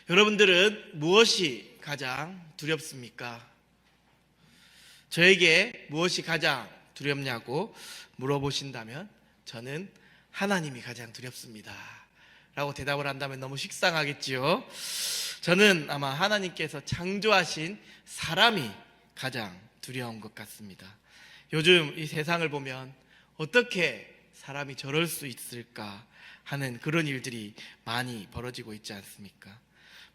여러분들은 무엇이 가장 두렵습니까? 저에게 무엇이 가장 두렵냐고 물어보신다면 저는 하나님이 가장 두렵습니다 라고 대답을 한다면 너무 식상하겠지요. 저는 아마 하나님께서 창조하신 사람이 가장 두려운 것 같습니다. 요즘 이 세상을 보면 어떻게 사람이 저럴 수 있을까 하는 그런 일들이 많이 벌어지고 있지 않습니까?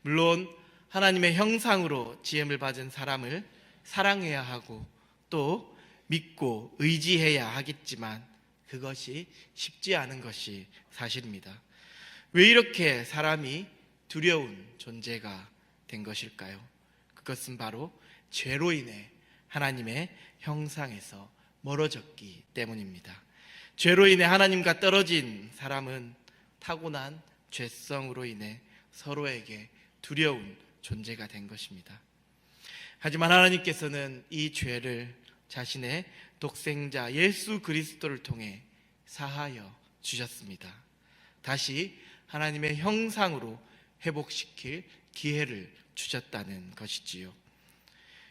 물론 하나님의 형상으로 지음을 받은 사람을 사랑해야 하고 또 믿고 의지해야 하겠지만 그것이 쉽지 않은 것이 사실입니다. 왜 이렇게 사람이 두려운 존재가 된 것일까요? 그것은 바로 죄로 인해 하나님의 형상에서 멀어졌기 때문입니다. 죄로 인해 하나님과 떨어진 사람은 타고난 죄성으로 인해 서로에게 두려운 존재가 된 것입니다. 하지만 하나님께서는 이 죄를 자신의 독생자 예수 그리스도를 통해 사하여 주셨습니다. 다시 하나님의 형상으로 회복시킬 기회를 주셨다는 것이지요.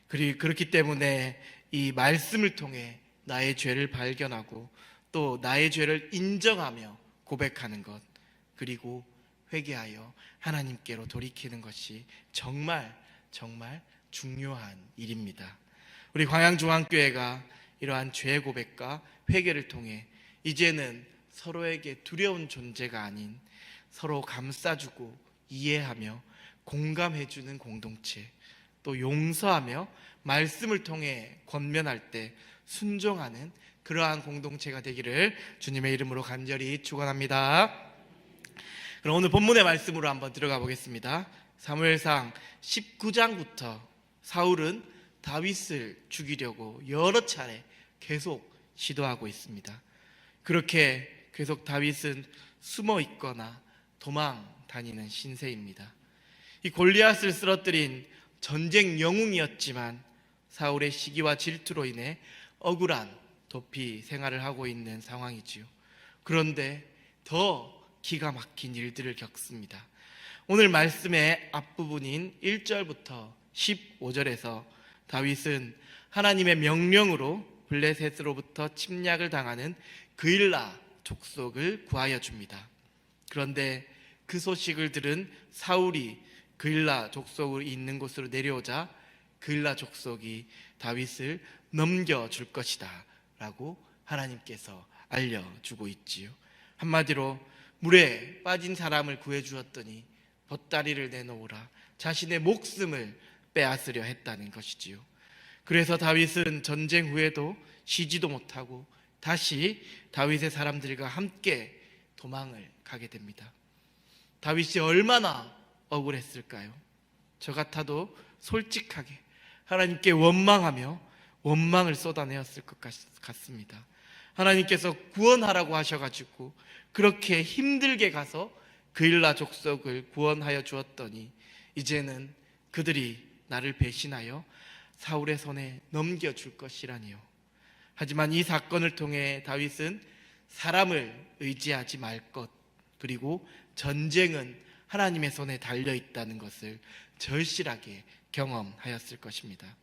그렇기 때문에 이 말씀을 통해 나의 죄를 발견하고 또 나의 죄를 인정하며 고백하는 것, 그리고 회개하여 하나님께로 돌이키는 것이 정말 중요한 일입니다. 우리 광양중앙교회가 이러한 죄 고백과 회개를 통해 이제는 서로에게 두려운 존재가 아닌 서로 감싸주고 이해하며 공감해주는 공동체, 또 용서하며 말씀을 통해 권면할 때 순종하는 그러한 공동체가 되기를 주님의 이름으로 간절히 축원합니다. 그럼 오늘 본문의 말씀으로 한번 들어가 보겠습니다. 사무엘상 19장부터 사울은 다윗을 죽이려고 여러 차례 계속 시도하고 있습니다. 그렇게 계속 다윗은 숨어 있거나 도망 다니는 신세입니다. 이 골리앗을 쓰러뜨린 전쟁 영웅이었지만 사울의 시기와 질투로 인해 억울한 도피 생활을 하고 있는 상황이지요. 그런데 더 기가 막힌 일들을 겪습니다. 오늘 말씀의 앞부분인 1절부터 15절에서 다윗은 하나님의 명령으로 블레셋으로부터 침략을 당하는 그일라 족속을 구하여 줍니다. 그런데 그 소식을 들은 사울이 그일라 족속이 있는 곳으로 내려오자 그일라 족속이 다윗을 넘겨줄 것이다 라고 하나님께서 알려주고 있지요. 한마디로 물에 빠진 사람을 구해주었더니 보따리를 내놓으라, 자신의 목숨을 빼앗으려 했다는 것이지요. 그래서 다윗은 전쟁 후에도 쉬지도 못하고 다시 다윗의 사람들과 함께 도망을 가게 됩니다. 다윗이 얼마나 억울했을까요? 저 같아도 솔직하게 하나님께 원망하며 원망을 쏟아내었을 것 같습니다. 하나님께서 구원하라고 하셔가지고 그렇게 힘들게 가서 그일라 족속을 구원하여 주었더니 이제는 그들이 나를 배신하여 사울의 손에 넘겨줄 것이라니요. 하지만 이 사건을 통해 다윗은 사람을 의지하지 말 것, 그리고 전쟁은 하나님의 손에 달려있다는 것을 절실하게 경험하였을 것입니다.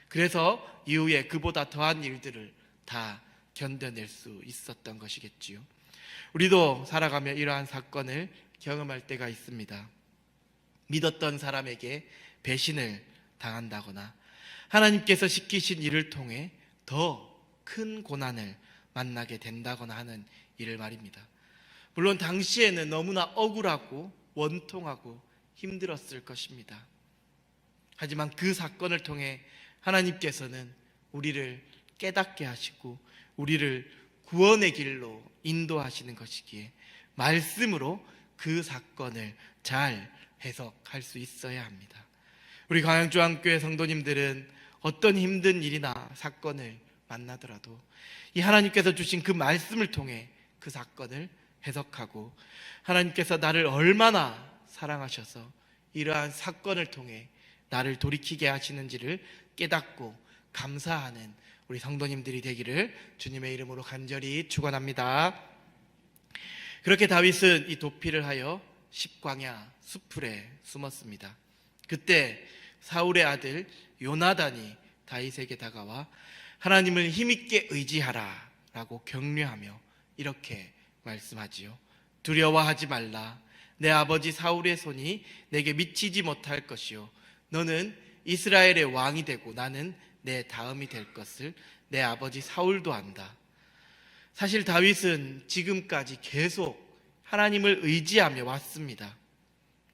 그래서 이후에 그보다 더한 일들을 다 견뎌낼 수 있었던 것이겠지요. 우리도 살아가며 이러한 사건을 경험할 때가 있습니다. 믿었던 사람에게 배신을 당한다거나 하나님께서 시키신 일을 통해 더 큰 고난을 만나게 된다거나 하는 일을 말입니다. 물론 당시에는 너무나 억울하고 원통하고 힘들었을 것입니다. 하지만 그 사건을 통해 하나님께서는 우리를 깨닫게 하시고 우리를 구원의 길로 인도하시는 것이기에 말씀으로 그 사건을 잘 해석할 수 있어야 합니다. 우리 광양중앙교회 성도님들은 어떤 힘든 일이나 사건을 만나더라도 이 하나님께서 주신 그 말씀을 통해 그 사건을 해석하고 하나님께서 나를 얼마나 사랑하셔서 이러한 사건을 통해 나를 돌이키게 하시는지를 깨닫고 감사하는 우리 성도님들이 되기를 주님의 이름으로 간절히 축원합니다. 그렇게 다윗은 이 도피를 하여 십광야 수풀에 숨었습니다. 그때 사울의 아들 요나단이 다윗에게 다가와 하나님을 힘있게 의지하라 라고 격려하며 이렇게 말씀하지요. 두려워하지 말라. 내 아버지 사울의 손이 내게 미치지 못할 것이요 너는 이스라엘의 왕이 되고 나는 내 다음이 될 것을 내 아버지 사울도 안다. 사실 다윗은 지금까지 계속 하나님을 의지하며 왔습니다.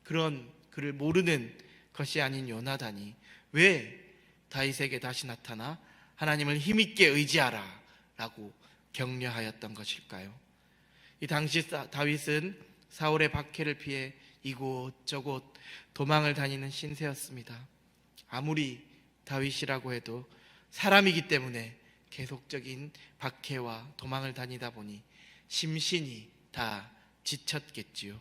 그런 그를 모르는 것이 아닌 요나단이 왜 다윗에게 다시 나타나 하나님을 힘있게 의지하라 라고 격려하였던 것일까요? 이 당시 다윗은 사울의 박해를 피해 이곳저곳 도망을 다니는 신세였습니다. 아무리 다윗이라고 해도 사람이기 때문에 계속적인 박해와 도망을 다니다 보니 심신이 다 지쳤겠지요.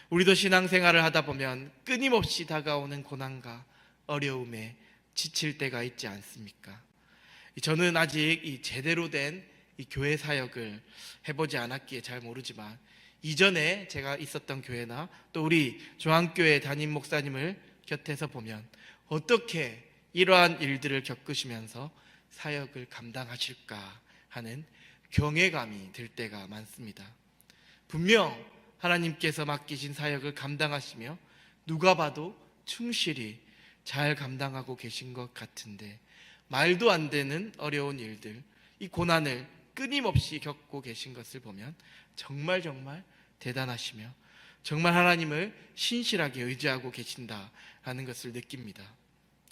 우리도 신앙생활을 하다 보면 끊임없이 다가오는 고난과 어려움에 지칠 때가 있지 않습니까? 저는 아직 이 제대로 된 이 교회 사역을 해보지 않았기에 잘 모르지만 이전에 제가 있었던 교회나 또 우리 중앙교회 담임 목사님을 곁에서 보면 어떻게 이러한 일들을 겪으시면서 사역을 감당하실까 하는 경외감이 들 때가 많습니다. 분명 하나님께서 맡기신 사역을 감당하시며 누가 봐도 충실히 잘 감당하고 계신 것 같은데 말도 안 되는 어려운 일들, 이 고난을 끊임없이 겪고 계신 것을 보면 정말 대단하시며 정말 하나님을 신실하게 의지하고 계신다라는 것을 느낍니다.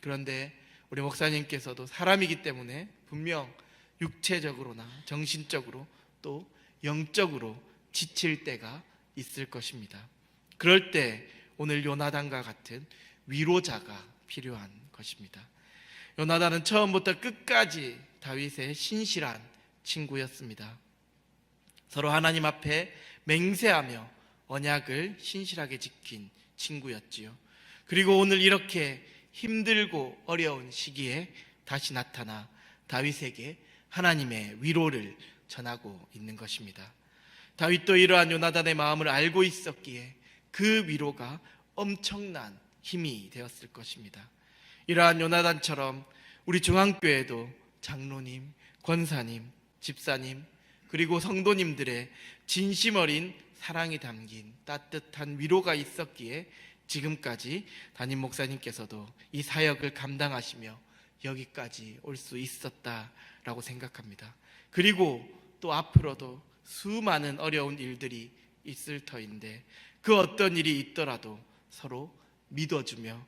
그런데 우리 목사님께서도 사람이기 때문에 분명 육체적으로나 정신적으로 또 영적으로 지칠 때가 있을 것입니다. 그럴 때 오늘 요나단과 같은 위로자가 필요한 것입니다. 요나단은 처음부터 끝까지 다윗의 신실한 친구였습니다. 서로 하나님 앞에 맹세하며 언약을 신실하게 지킨 친구였지요. 그리고 오늘 이렇게 힘들고 어려운 시기에 다시 나타나 다윗에게 하나님의 위로를 전하고 있는 것입니다. 다윗도 이러한 요나단의 마음을 알고 있었기에 그 위로가 엄청난 힘이 되었을 것입니다. 이러한 요나단처럼 우리 중앙교회도 장로님, 권사님, 집사님 그리고 성도님들의 진심 어린 사랑이 담긴 따뜻한 위로가 있었기에 지금까지 담임 목사님께서도 이 사역을 감당하시며 여기까지 올 수 있었다라고 생각합니다. 그리고 또 앞으로도 수많은 어려운 일들이 있을 터인데 그 어떤 일이 있더라도 서로 믿어주며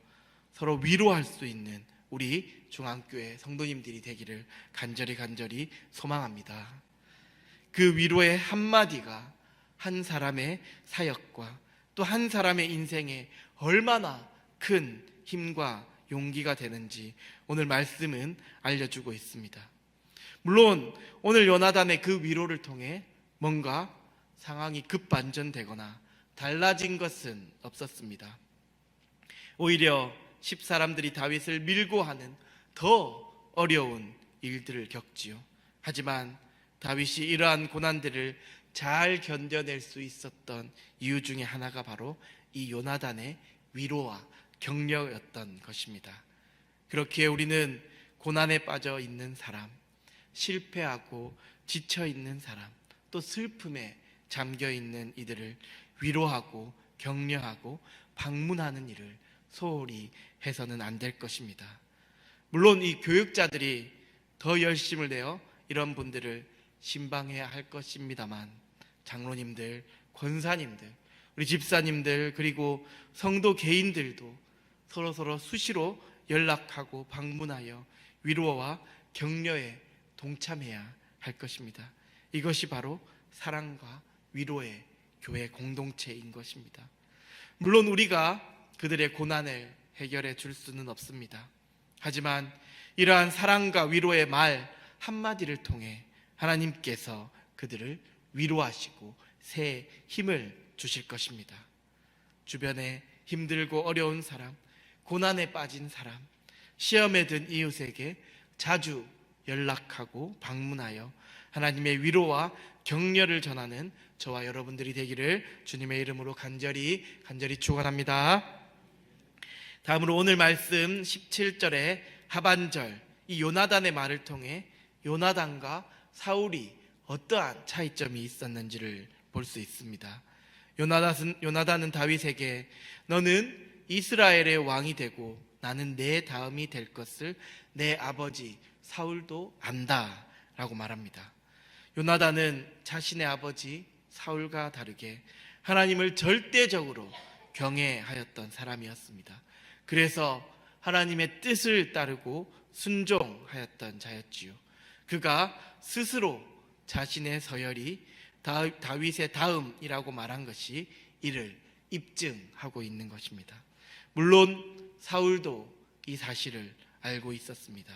서로 위로할 수 있는 우리 중앙교회 성도님들이 되기를 간절히 소망합니다. 그 위로의 한마디가 한 사람의 사역과 또 한 사람의 인생에 얼마나 큰 힘과 용기가 되는지 오늘 말씀은 알려주고 있습니다. 물론 오늘 요나단의 그 위로를 통해 뭔가 상황이 급반전되거나 달라진 것은 없었습니다. 오히려 십사람들이 다윗을 밀고 하는 더 어려운 일들을 겪지요. 하지만 다윗이 이러한 고난들을 잘 견뎌낼 수 있었던 이유 중에 하나가 바로 이 요나단의 위로와 격려였던 것입니다. 그렇기에 우리는 고난에 빠져 있는 사람, 실패하고 지쳐 있는 사람, 또 슬픔에 잠겨 있는 이들을 위로하고 격려하고 방문하는 일을 소홀히 해서는 안 될 것입니다. 물론 이 교육자들이 더 열심을 내어 이런 분들을 신방해야 할 것입니다만 장로님들, 권사님들, 우리 집사님들 그리고 성도 개인들도 서로 수시로 연락하고 방문하여 위로와 격려에 동참해야 할 것입니다. 이것이 바로 사랑과 위로의 교회 공동체인 것입니다. 물론 우리가 그들의 고난을 해결해 줄 수는 없습니다. 하지만 이러한 사랑과 위로의 말 한마디를 통해 하나님께서 그들을 위로하시고 새 힘을 주실 것입니다. 주변에 힘들고 어려운 사람, 고난에 빠진 사람, 시험에 든 이웃에게 자주 연락하고 방문하여 하나님의 위로와 격려를 전하는 저와 여러분들이 되기를 주님의 이름으로 간절히 축원합니다. 다음으로 오늘 말씀 17절의 하반절, 이 요나단의 말을 통해 요나단과 사울이 어떠한 차이점이 있었는지를 볼 수 있습니다. 요나단은 다윗에게 너는 이스라엘의 왕이 되고 나는 내 다음이 될 것을 내 아버지 사울도 안다 라고 말합니다. 요나단은 자신의 아버지 사울과 다르게 하나님을 절대적으로 경외하였던 사람이었습니다. 그래서 하나님의 뜻을 따르고 순종하였던 자였지요. 그가 스스로 자신의 서열이 다윗의 다음이라고 말한 것이 이를 입증하고 있는 것입니다. 물론 사울도 이 사실을 알고 있었습니다.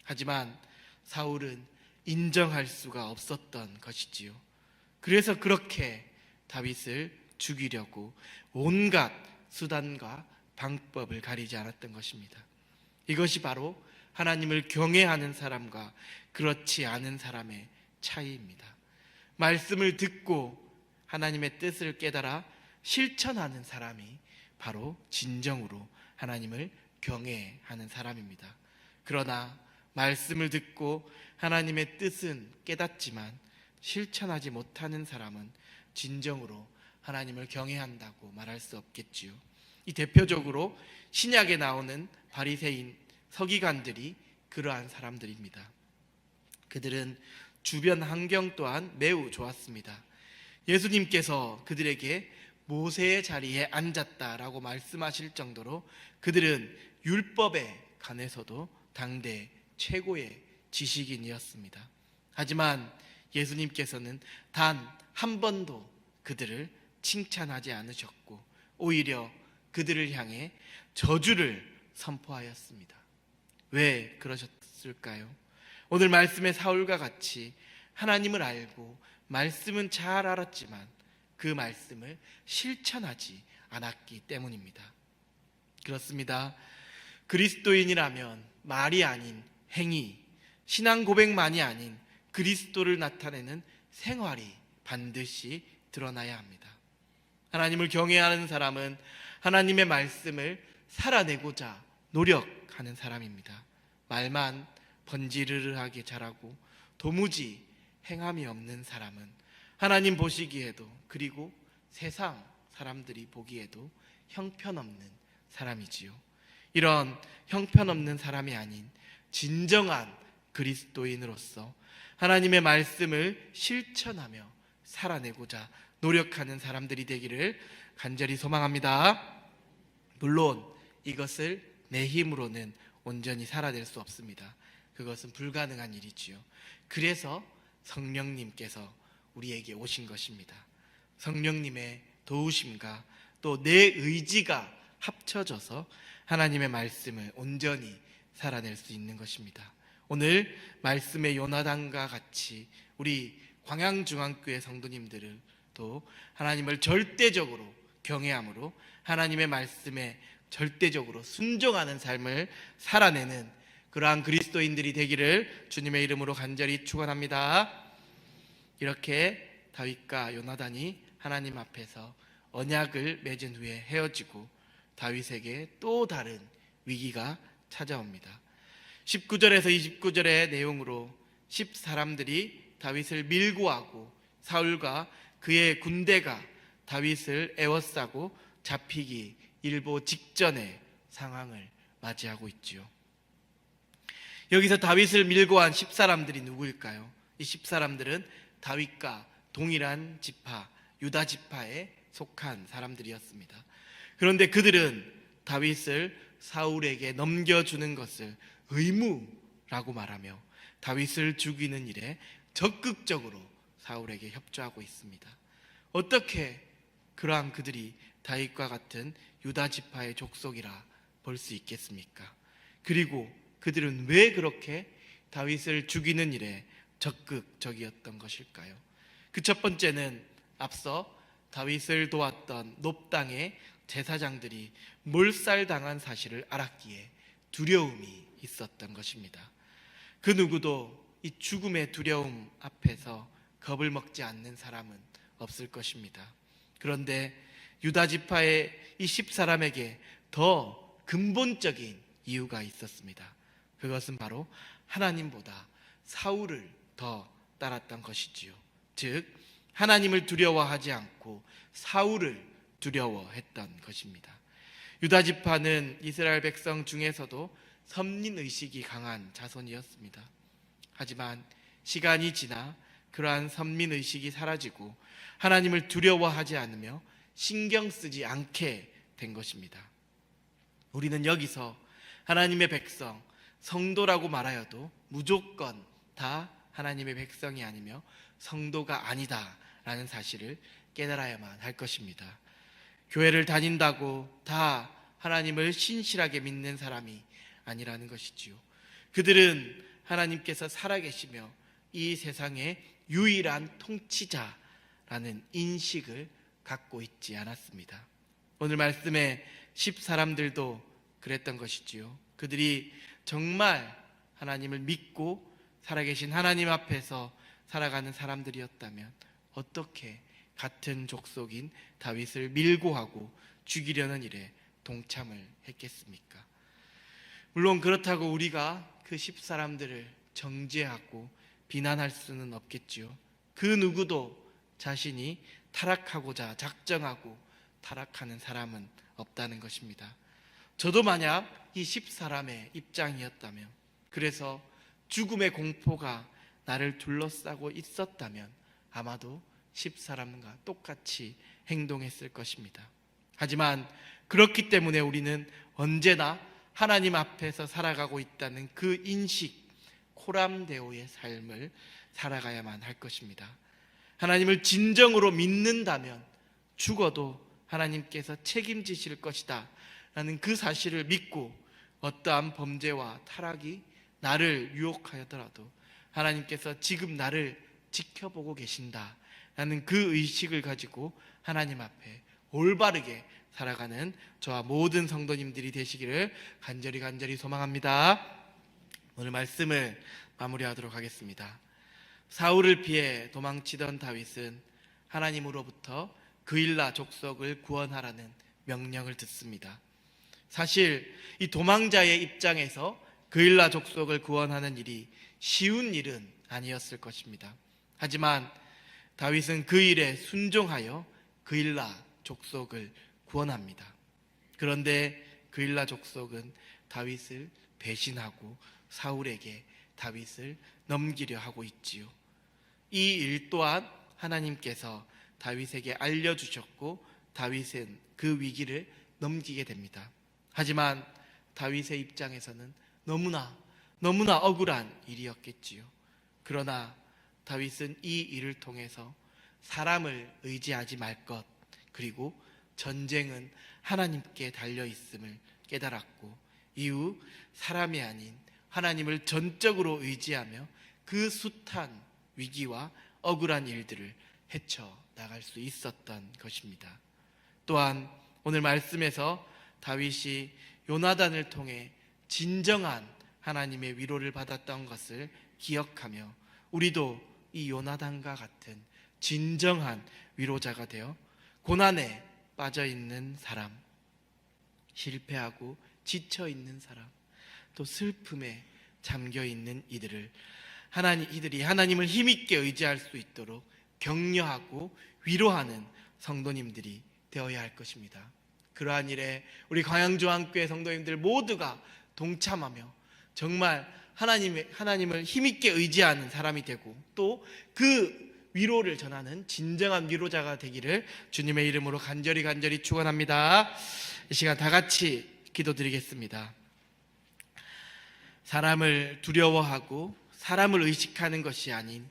하지만 사울은 인정할 수가 없었던 것이지요. 그래서 그렇게 다윗을 죽이려고 온갖 수단과 방법을 가리지 않았던 것입니다. 이것이 바로 하나님을 경외하는 사람과 그렇지 않은 사람의 차이입니다. 말씀을 듣고 하나님의 뜻을 깨달아 실천하는 사람이 바로 진정으로 하나님을 경외하는 사람입니다. 그러나 말씀을 듣고 하나님의 뜻은 깨닫지만 실천하지 못하는 사람은 진정으로 하나님을 경외한다고 말할 수 없겠지요. 이 대표적으로 신약에 나오는 바리새인 서기관들이 그러한 사람들입니다. 그들은 주변 환경 또한 매우 좋았습니다. 예수님께서 그들에게 모세의 자리에 앉았다라고 말씀하실 정도로 그들은 율법에 관해서도 당대 최고의 지식인이었습니다. 하지만 예수님께서는 단 한 번도 그들을 칭찬하지 않으셨고 오히려 그들을 향해 저주를 선포하였습니다. 왜 그러셨을까요? 오늘 말씀의 사울과 같이 하나님을 알고 말씀은 잘 알았지만 그 말씀을 실천하지 않았기 때문입니다. 그렇습니다. 그리스도인이라면 말이 아닌 행위, 신앙 고백만이 아닌 그리스도를 나타내는 생활이 반드시 드러나야 합니다. 하나님을 경외하는 사람은 하나님의 말씀을 살아내고자 노력하는 사람입니다. 말만 번지르르하게 잘하고 도무지 행함이 없는 사람은 하나님 보시기에도 그리고 세상 사람들이 보기에도 형편없는 사람이지요. 이런 형편없는 사람이 아닌 진정한 그리스도인으로서 하나님의 말씀을 실천하며 살아내고자 노력하는 사람들이 되기를 간절히 소망합니다. 물론 이것을 내 힘으로는 온전히 살아낼 수 없습니다. 그것은 불가능한 일이지요. 그래서 성령님께서 우리에게 오신 것입니다. 성령님의 도우심과 또 내 의지가 합쳐져서 하나님의 말씀을 온전히 살아낼 수 있는 것입니다. 오늘 말씀의 요나단과 같이 우리 광양중앙교회 성도님들을 또 하나님을 절대적으로 경외함으로 하나님의 말씀에 절대적으로 순종하는 삶을 살아내는 그러한 그리스도인들이 되기를 주님의 이름으로 간절히 축원합니다. 이렇게 다윗과 요나단이 하나님 앞에서 언약을 맺은 후에 헤어지고 다윗에게 또 다른 위기가 찾아옵니다. 19절에서 29절의 내용으로 10사람들이 다윗을 밀고 하고 사울과 그의 군대가 다윗을 에워싸고 잡히기 일보 직전의 상황을 맞이하고 있지요. 여기서 다윗을 밀고 한 10사람들이 누구일까요? 이 10사람들은 다윗과 동일한 지파, 유다 지파에 속한 사람들이었습니다. 그런데 그들은 다윗을 사울에게 넘겨주는 것을 의무라고 말하며 다윗을 죽이는 일에 적극적으로 사울에게 협조하고 있습니다. 어떻게 그러한 그들이 다윗과 같은 유다 지파의 족속이라 볼 수 있겠습니까? 그리고 그들은 왜 그렇게 다윗을 죽이는 일에 적극적이었던 것일까요? 그 첫 번째는 앞서 다윗을 도왔던 놉당의 제사장들이 몰살당한 사실을 알았기에 두려움이 있었던 것입니다. 그 누구도 이 죽음의 두려움 앞에서 겁을 먹지 않는 사람은 없을 것입니다. 그런데 유다 지파의 이 10사람에게 더 근본적인 이유가 있었습니다. 그것은 바로 하나님보다 사울을 더 따랐던 것이지요. 즉 하나님을 두려워하지 않고 사울을 두려워했던 것입니다. 유다 지파는 이스라엘 백성 중에서도 선민의식이 강한 자손이었습니다. 하지만 시간이 지나 그러한 선민의식이 사라지고 하나님을 두려워하지 않으며 신경 쓰지 않게 된 것입니다. 우리는 여기서 하나님의 백성, 성도라고 말하여도 무조건 다 하나님의 백성이 아니며 성도가 아니다라는 사실을 깨달아야만 할 것입니다. 교회를 다닌다고 다 하나님을 신실하게 믿는 사람이 아니라는 것이지요. 그들은 하나님께서 살아계시며 이 세상의 유일한 통치자라는 인식을 갖고 있지 않았습니다. 오늘 말씀의 10사람들도 그랬던 것이지요. 그들이 정말 하나님을 믿고 살아계신 하나님 앞에서 살아가는 사람들이었다면 어떻게 같은 족속인 다윗을 밀고 하고 죽이려는 일에 동참을 했겠습니까? 물론 그렇다고 우리가 그 10사람들을 정죄하고 비난할 수는 없겠지요. 그 누구도 자신이 타락하고자 작정하고 타락하는 사람은 없다는 것입니다. 저도 만약 이 10사람의 입장이었다면, 그래서 죽음의 공포가 나를 둘러싸고 있었다면 아마도 10사람과 똑같이 행동했을 것입니다. 하지만 그렇기 때문에 우리는 언제나 하나님 앞에서 살아가고 있다는 그 인식, 코람데오의 삶을 살아가야만 할 것입니다. 하나님을 진정으로 믿는다면 죽어도 하나님께서 책임지실 것이다 라는 그 사실을 믿고 어떠한 범죄와 타락이 나를 유혹하더라도 하나님께서 지금 나를 지켜보고 계신다 라는 그 의식을 가지고 하나님 앞에 올바르게 살아가는 저와 모든 성도님들이 되시기를 간절히 소망합니다. 오늘 말씀을 마무리하도록 하겠습니다. 사울을 피해 도망치던 다윗은 하나님으로부터 그일라 족속을 구원하라는 명령을 듣습니다. 사실 이 도망자의 입장에서 그일라 족속을 구원하는 일이 쉬운 일은 아니었을 것입니다. 하지만 다윗은 그 일에 순종하여 그일라 족속을 구원합니다. 그런데 그일라 족속은 다윗을 배신하고 사울에게 다윗을 넘기려 하고 있지요. 이 일 또한 하나님께서 다윗에게 알려주셨고 다윗은 그 위기를 넘기게 됩니다. 하지만 다윗의 입장에서는 너무나 억울한 일이었겠지요. 그러나 다윗은 이 일을 통해서 사람을 의지하지 말 것, 그리고 전쟁은 하나님께 달려 있음을 깨달았고 이후 사람이 아닌 하나님을 전적으로 의지하며 그 숱한 위기와 억울한 일들을 헤쳐나갈 수 있었던 것입니다. 또한 오늘 말씀에서 다윗이 요나단을 통해 진정한 하나님의 위로를 받았던 것을 기억하며 우리도 이 요나단과 같은 진정한 위로자가 되어 고난에 빠져있는 사람, 실패하고 지쳐있는 사람, 또 슬픔에 잠겨있는 이들이 하나님을 힘있게 의지할 수 있도록 격려하고 위로하는 성도님들이 되어야 할 것입니다. 그러한 일에 우리 광양조항교회 성도님들 모두가 동참하며 정말 하나님을 힘있게 의지하는 사람이 되고 또 그 위로를 전하는 진정한 위로자가 되기를 주님의 이름으로 간절히 축원합니다. 이 시간 다 같이 기도드리겠습니다. 사람을 두려워하고 사람을 의식하는 것이 아닌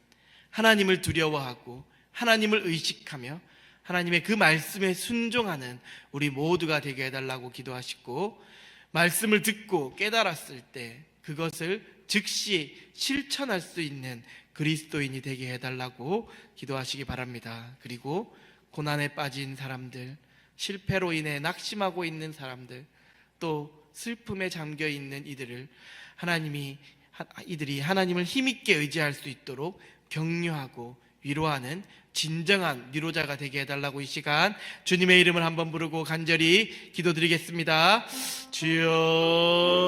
하나님을 두려워하고 하나님을 의식하며 하나님의 그 말씀에 순종하는 우리 모두가 되게 해달라고 기도하시고, 말씀을 듣고 깨달았을 때 그것을 즉시 실천할 수 있는 그리스도인이 되게 해달라고 기도하시기 바랍니다. 그리고 고난에 빠진 사람들, 실패로 인해 낙심하고 있는 사람들, 또 슬픔에 잠겨 있는 이들을 하나님이 이들이 하나님을 힘있게 의지할 수 있도록 격려하고 위로하는 진정한 위로자가 되게 해달라고 이 시간 주님의 이름을 한번 부르고 간절히 기도드리겠습니다. 주여